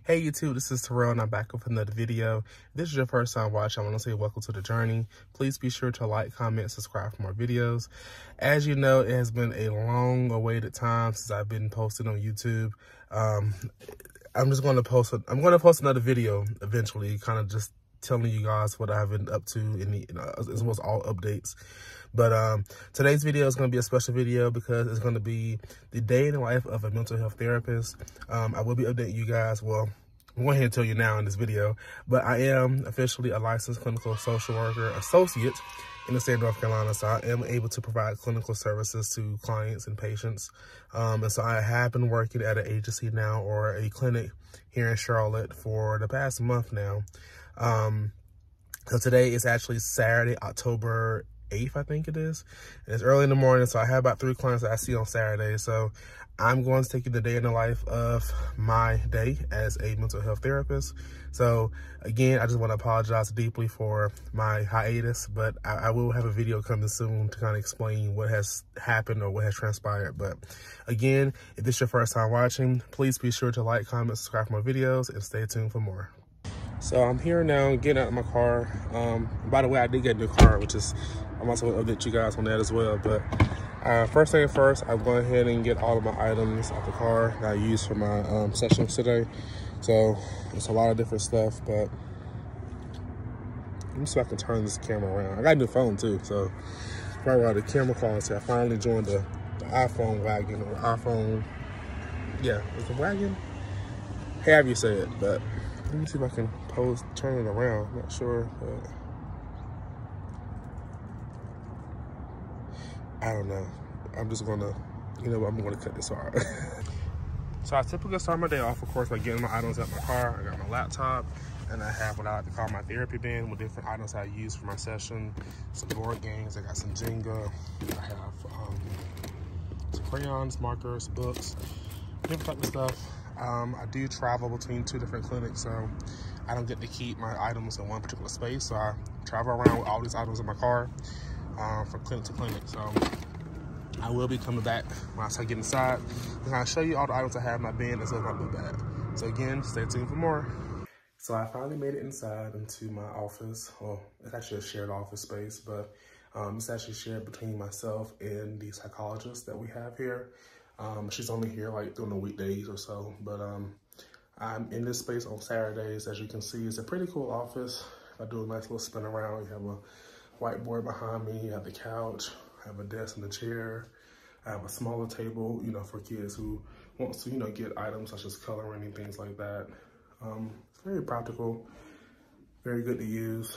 Hey YouTube, this is Terrell and I'm back with another video. If this is your first time watching, I want to say welcome to the journey. Please be sure to like, comment, subscribe for more videos. As you know, it has been a long awaited time since I've been posting on YouTube. I'm going to post another video eventually, kind of just telling you guys what I've been up to as well as all updates. But today's video is going to be a special video because it's going to be the day in the life of a mental health therapist. I will be updating you guys. Well, I'm going ahead and tell you now in this video, but I am officially a licensed clinical social worker associate in the state of North Carolina. So I am able to provide clinical services to clients and patients. And so I have been working at an agency now, or a clinic here in Charlotte, for the past month now. So today is actually Saturday, October 8th, I think it is. And it's early in the morning, so I have about 3 clients that I see on Saturday. So I'm going to take you the day in the life of my day as a mental health therapist. So again, I just want to apologize deeply for my hiatus, but I will have a video coming soon to kind of explain what has happened or what has transpired. But again, if this is your first time watching, please be sure to like, comment, subscribe for more videos, and stay tuned for more. So I'm here now, getting out of my car. By the way, I did get a new car, which is, I'm also going to update you guys on that as well. But first thing first, I'm going ahead and get all of my items out the car that I use for my sessions today. So it's a lot of different stuff, but let me see if I can turn this camera around. I got a new phone too, so probably why the camera quality. I finally joined the iPhone wagon, or iPhone, yeah, is it wagon? However you say it, but let me see if I can turn it around. I'm not sure, but I don't know. I'm just gonna, you know what, I'm gonna cut this out. So I typically start my day off, of course, by getting my items out my car. I got my laptop, and I have what I like to call my therapy bin with different items I use for my session. Some board games, I got some Jenga. I have some crayons, markers, books, different type of stuff. I do travel between 2 different clinics, so I don't get to keep my items in one particular space. So I travel around with all these items in my car from clinic to clinic. So I will be coming back when I get inside, and I'll show you all the items I have in my bin as well as my book bag. So again, stay tuned for more. So I finally made it inside into my office. Well, it's actually a shared office space, but it's actually shared between myself and the psychologist that we have here. She's only here like during the weekdays or so, but I'm in this space on Saturdays. As you can see, it's a pretty cool office. I do a nice little spin around. You have a whiteboard behind me, you have the couch, I have a desk and a chair. I have a smaller table, you know, for kids who wants to, you know, get items such as coloring and things like that. It's very practical, very good to use.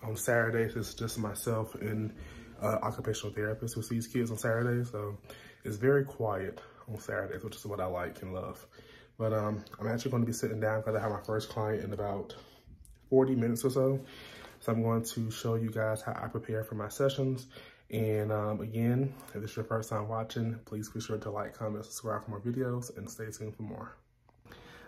On Saturdays, it's just myself and occupational therapist who sees kids on Saturdays, so it's very quiet on Saturdays, which is what I like and love. But I'm actually going to be sitting down because I have my first client in about 40 minutes or so. So I'm going to show you guys how I prepare for my sessions. And again, if this is your first time watching, please be sure to like, comment, subscribe for more videos, and stay tuned for more.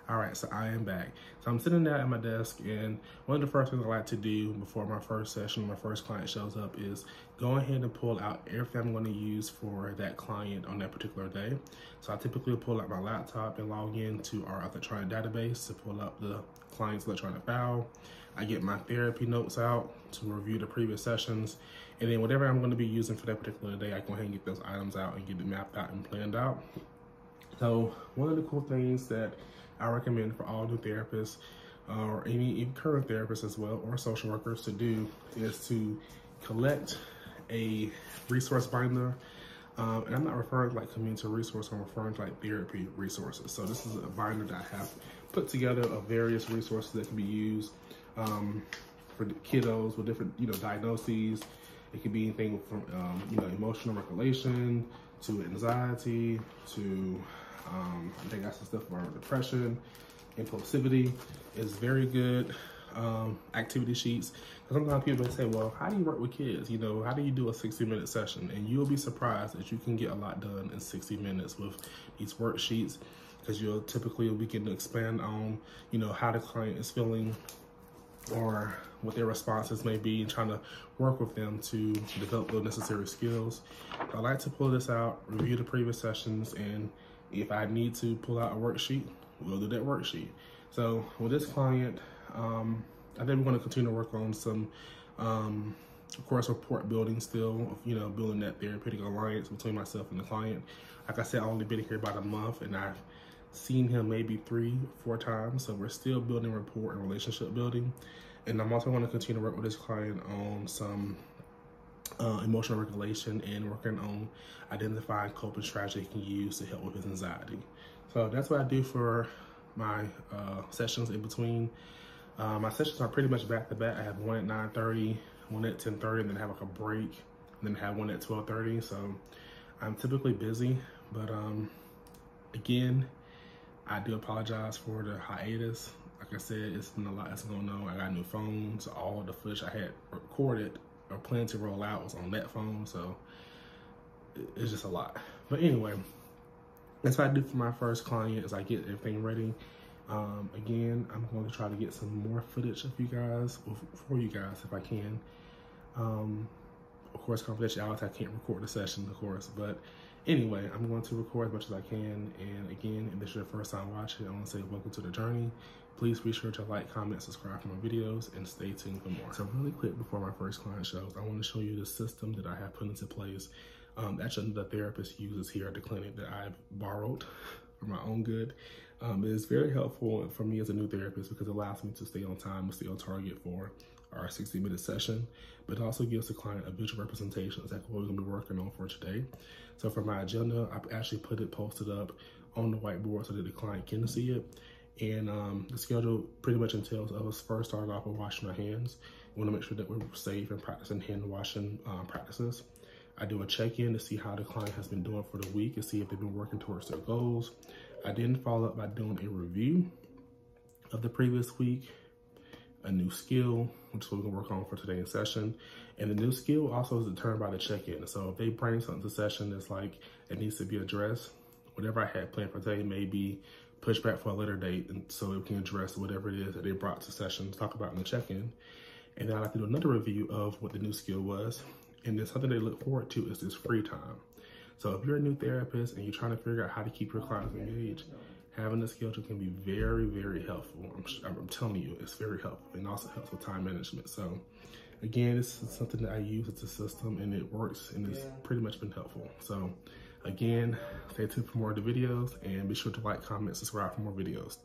All right, so I am back. So I'm sitting down at my desk, and one of the first things I like to do before my first session, my first client shows up, is go ahead and pull out everything I'm going to use for that client on that particular day. So I typically pull out my laptop and log into our electronic database to pull up the client's electronic file. I get my therapy notes out to review the previous sessions, and then whatever I'm going to be using for that particular day, I go ahead and get those items out and get it mapped out and planned out. So one of the cool things that I recommend for all new therapists, or any current therapists as well, or social workers to do, is to collect a resource binder. And I'm not referring to like community resource, I'm referring to like therapy resources. So this is a binder that I have put together of various resources that can be used for the kiddos with different, you know, diagnoses. It could be anything from, you know, emotional regulation to anxiety to I think that's the stuff for depression, impulsivity. Is very good activity sheets. Sometimes people say, well, how do you work with kids? You know, how do you do a 60-minute session? And you'll be surprised that you can get a lot done in 60 minutes with these worksheets, because you'll typically begin to expand on, you know, how the client is feeling or what their responses may be, and trying to work with them to develop those necessary skills. I like to pull this out, review the previous sessions, and if I need to pull out a worksheet, we'll do that worksheet. So with this client, I think we're going to continue to work on some, of course, rapport building still, you know, building that therapeutic alliance between myself and the client. Like I said, I've only been here about a month, and I've seen him maybe 3 or 4 times. So we're still building rapport and relationship building. And I'm also going to continue to work with this client on some emotional regulation and working on identifying coping strategies he can use to help with his anxiety. So that's what I do for my sessions in between. My sessions are pretty much back to back. I have one at 9:30, one at 10:30, and then I have like a break, and then I have one at 12:30. So I'm typically busy, but again, I do apologize for the hiatus. Like I said, it's been a lot that's going on. I got new phones. All of the footage I had recorded or planned to roll out was on that phone, so it's just a lot. But anyway, that's what I do for my first client is I get everything ready. Again, I'm going to try to get some more footage of you guys, or for you guys if I can. Of course, confidentiality, I can't record the session, of course, but anyway, I'm going to record as much as I can. And again, if this is your first time watching, I want to say welcome to the journey. Please be sure to like, comment, subscribe for more videos, and stay tuned for more. So really quick before my first client shows, I want to show you the system that I have put into place. Actually, the therapist uses here at the clinic that I've borrowed for my own good. It is very helpful for me as a new therapist because it allows me to stay on time and stay on target for our 60-minute session, but it also gives the client a visual representation of exactly what we're going to be working on for today. So for my agenda, I've actually posted up on the whiteboard so that the client can see it. And the schedule pretty much entails us first starting off with washing our hands. We want to make sure that we're safe and practicing hand washing practices. I do a check-in to see how the client has been doing for the week and see if they've been working towards their goals. I then follow up by doing a review of the previous week, a new skill, which is what we're gonna work on for today's session. And the new skill also is determined by the check-in. So if they bring something to session that's like, it needs to be addressed, whatever I had planned for today may be pushed back for a later date, and so we can address whatever it is that they brought to session to talk about in the check-in. And then I like to do another review of what the new skill was. And then something they look forward to is this free time. So if you're a new therapist and you're trying to figure out how to keep your clients engaged, having a schedule can be very, very helpful. I'm telling you, it's very helpful, and also helps with time management. So again, this is something that I use as a system, and it works, and it's pretty much been helpful. So again, stay tuned for more of the videos, and be sure to like, comment, subscribe for more videos.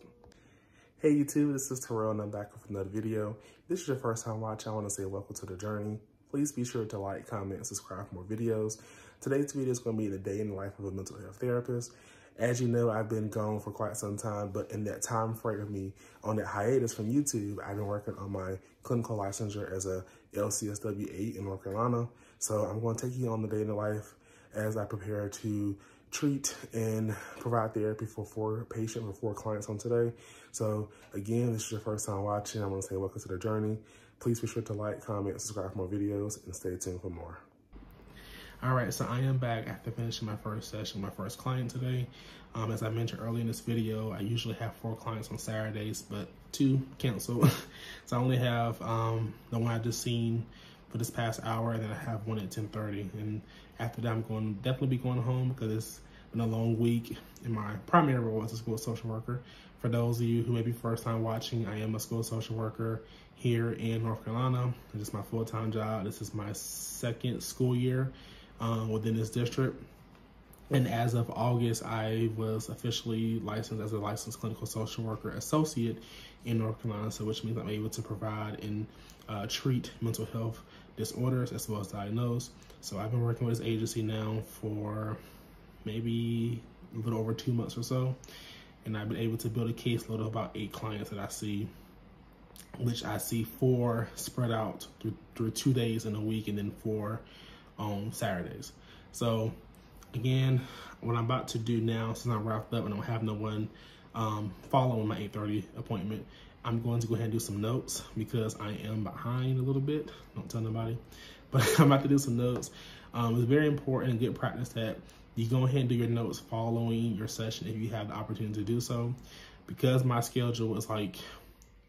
Hey YouTube, this is Terrell, and I'm back with another video. If this is your first time watching, I want to say welcome to the journey. Please be sure to like, comment, and subscribe for more videos. Today's video is going to be the day in the life of a mental health therapist. As you know, I've been gone for quite some time, but in that time frame of me on that hiatus from YouTube, I've been working on my clinical licensure as a LCSW 8 in North Carolina. So I'm going to take you on the day in the life as I prepare to treat and provide therapy for 4 patients or 4 clients on today. So again, if this is your first time watching, I want to say welcome to the journey. Please be sure to like, comment, subscribe for more videos, and stay tuned for more. All right, so I am back after finishing my first session, my first client today. As I mentioned earlier in this video, I usually have 4 clients on Saturdays, but 2 canceled. So I only have the one I just seen for this past hour, and then I have one at 10:30. And after that, I'm going to definitely be going home because it's been a long week in my primary role as a school social worker. For those of you who may be first time watching, I am a school social worker here in North Carolina. This is my full-time job. This is my 2nd school year within this district. And as of August, I was officially licensed as a licensed clinical social worker associate in North Carolina, so which means I'm able to provide and treat mental health disorders as well as diagnose. So I've been working with this agency now for maybe a little over 2 months or so, and I've been able to build a caseload of about 8 clients that I see, which I see 4 spread out through 2 days in a week, and then 4 on Saturdays. So again, what I'm about to do now, since I'm wrapped up and I don't have no one following my 8:30 appointment, I'm going to go ahead and do some notes because I am behind a little bit. Don't tell nobody, but I'm about to do some notes. It's very important and good practice that you go ahead and do your notes following your session if you have the opportunity to do so. Because my schedule is like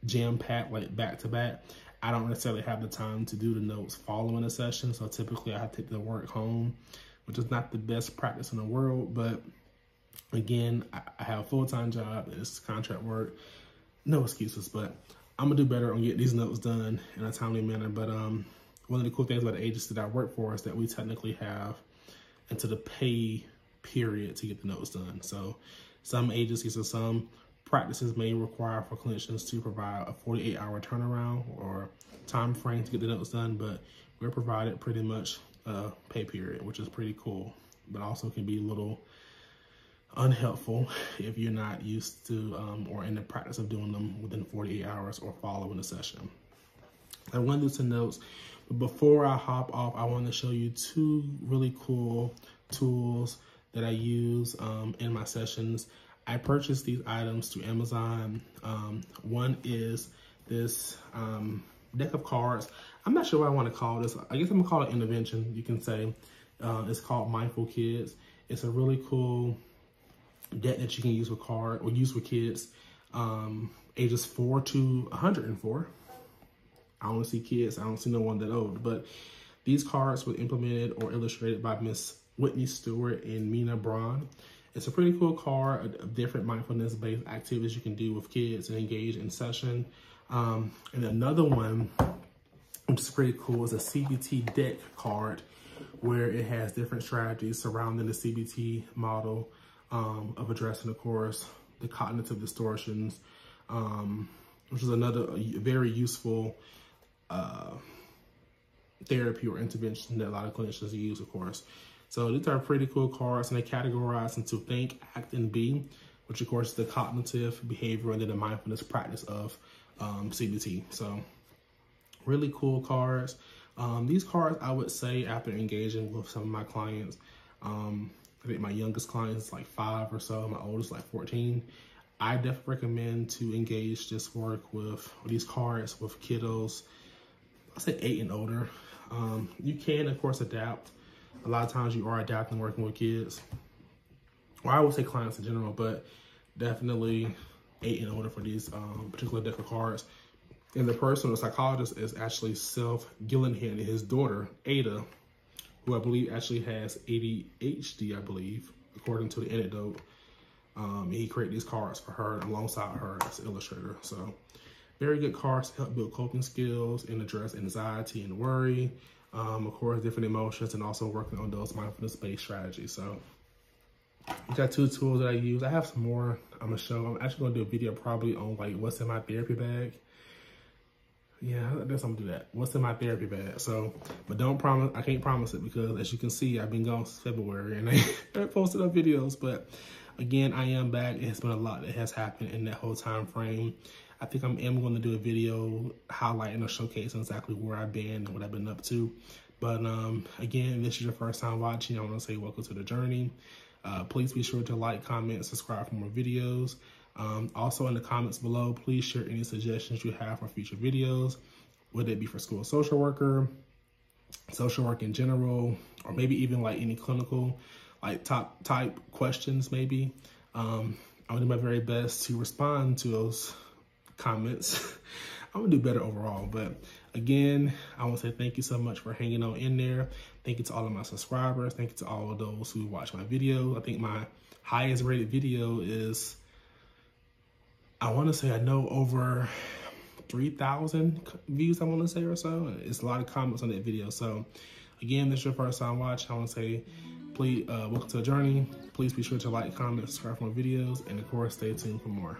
jam-packed, like back to back, I don't necessarily have the time to do the notes following a session. So typically I have to take the work home, which is not the best practice in the world. But again, I have a full-time job. It's contract work. no excuses, but I'm gonna do better on getting these notes done in a timely manner. But one of the cool things about the agency that I work for is that we technically have into the pay period to get the notes done. So some agencies or some practices may require for clinicians to provide a 48-hour turnaround or time frame to get the notes done, but we're provided pretty much a pay period, which is pretty cool, but also can be a little unhelpful if you're not used to or in the practice of doing them within 48 hours or following the session. I want to do some notes, but before I hop off, I want to show you two really cool tools that I use in my sessions. I purchased these items through Amazon. One is this deck of cards. I'm not sure what I want to call this. I guess I'm gonna call it intervention, you can say. It's called Mindful Kids. It's a really cool deck that you can use with kids ages 4 to 104. I only see kids, I don't see no one that old, but these cards were implemented or illustrated by Miss Whitney Stewart and Mina Braun. It's a pretty cool card of different mindfulness-based activities you can do with kids and engage in session. And another one, which is pretty cool, is a CBT deck card where it has different strategies surrounding the CBT model of addressing, of course, the cognitive distortions, which is another very useful therapy or intervention that a lot of clinicians use, of course. So these are pretty cool cards, and they categorize into think, act, and be, which of course is the cognitive, behavioral, and then the mindfulness practice of CBT. So really cool cards. These cards, I would say, after engaging with some of my clients, I think my youngest client is like 5 or so, my oldest like 14. I definitely recommend to engage this work with these cards with kiddos, I say 8 and older. You can, of course, adapt. A lot of times you are adapting working with kids, or I would say clients in general, but definitely 8 and older for these particular deck of cards. And the person, the psychologist, is actually Self Gillenhan, and his daughter, Ada, who I believe actually has ADHD, I believe, according to the anecdote. He created these cards for her alongside her as an illustrator. So very good cards to help build coping skills and address anxiety and worry. Of course, different emotions, and also working on those mindfulness-based strategies. So we got 2 tools that I use. I have some more I'm gonna show. I'm actually gonna do a video probably on like what's in my therapy bag. Yeah, I guess I'm gonna do that. What's in my therapy bag? So, but don't promise, I can't promise it because as you can see, I've been gone since February and I haven't posted up videos. But again, I am back. It has been a lot that has happened in that whole time frame. I think I am going to do a video highlighting or showcasing exactly where I've been and what I've been up to. But again, if this is your first time watching, I want to say welcome to the journey. Please be sure to like, comment, subscribe for more videos. Also in the comments below, please share any suggestions you have for future videos, whether it be for school social worker, social work in general, or maybe even like any clinical like type questions maybe. I'm gonna do my very best to respond to those comments. I'm gonna do better overall, but again, I want to say thank you so much for hanging on in there. Thank you to all of my subscribers. Thank you to all of those who watch my videos. I think my highest rated video is, I want to say, I know over 3,000 views, I want to say, or so. It's a lot of comments on that video. So again, this is your first time watching, I want to say, please, welcome to the journey. Please be sure to like, comment, subscribe for more videos, and of course, stay tuned for more.